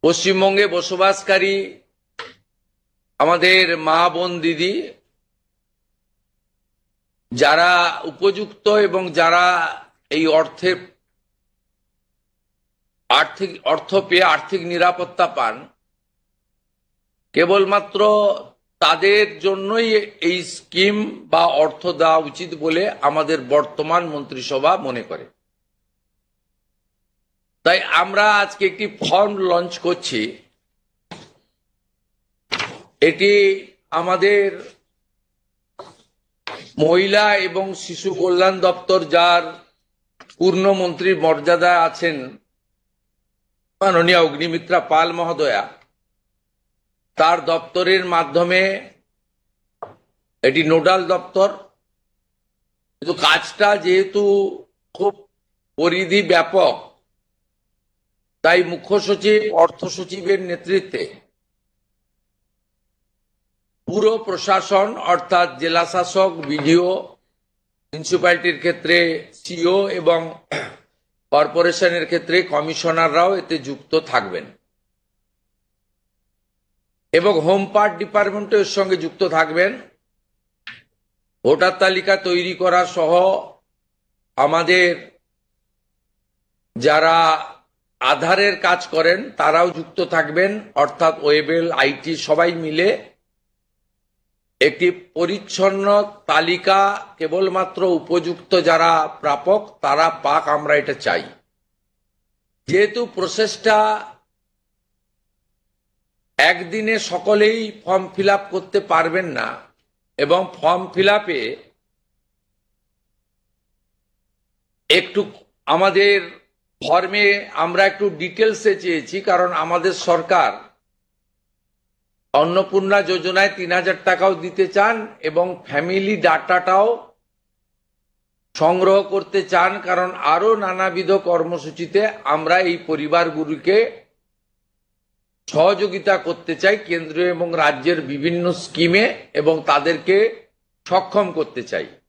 পশ্চিমবঙ্গে বসবাসকারী আমাদের মা বোন দিদি যারা উপযুক্ত এবং যারা এই অর্থ পেয়ে আর্থিক নিরাপত্তা পান, কেবলমাত্র তাদের জন্যই এই স্কিম বা অর্থ দেওয়া উচিত বলে আমাদের বর্তমান মন্ত্রিসভা মনে করে। তাই আমরা আজকে একটি ফর্ম লঞ্চ করছি। এটি আমাদের মহিলা এবং শিশু কল্যাণ দপ্তর, যার পূর্ণমন্ত্রীর মর্যাদায় আছেন মাননীয় অগ্নিমিত্রা পাল মহোদয়া, তার দপ্তরের মাধ্যমে এটি নোডাল দপ্তর। কিন্তু কাজটা যেহেতু খুব পরিধি ব্যাপক, তাই মুখ্য সচিব, অর্থ সচিবের নেতৃত্বে পুরো প্রশাসন অর্থাৎ জেলা শাসক, বিডিও, মিউনিসিপ্যালিটির ক্ষেত্রে সিও এবং কর্পোরেশনের ক্ষেত্রে কমিশনাররাও এতে যুক্ত থাকবেন এবং হোম পার্ট ডিপার্টমেন্টও এর সঙ্গে যুক্ত থাকবেন। ভোটার তালিকা তৈরি করা সহ আমাদের যারা আধারের কাজ করেন তারাও যুক্ত থাকবেন, অর্থাৎ ওয়েবেল, আইটি সবাই মিলে একটি পরিচ্ছন্ন তালিকা কেবলমাত্র উপযুক্ত যারা প্রাপক তারা পাক, আমরা এটা চাই। যেহেতু প্রসেসটা একদিনে সকলেই ফর্ম ফিল আপ করতে পারবেন না এবং ফর্ম ফিল আপে একটু আমাদের ফর্মে আমরা একটু ডিটেলসে চেয়েছি, কারণ আমাদের সরকার অন্নপূর্ণা যোজনায় ৩,০০০ টাকাও দিতে চান এবং ফ্যামিলি ডাটাটাও সংগ্রহ করতে চান, কারণ আরো নানাবিধ কর্মসূচিতে আমরা এই পরিবারগুলিকে সহযোগিতা করতে চাই কেন্দ্রীয় এবং রাজ্যের বিভিন্ন স্কিমে, এবং তাদেরকে সক্ষম করতে চাই।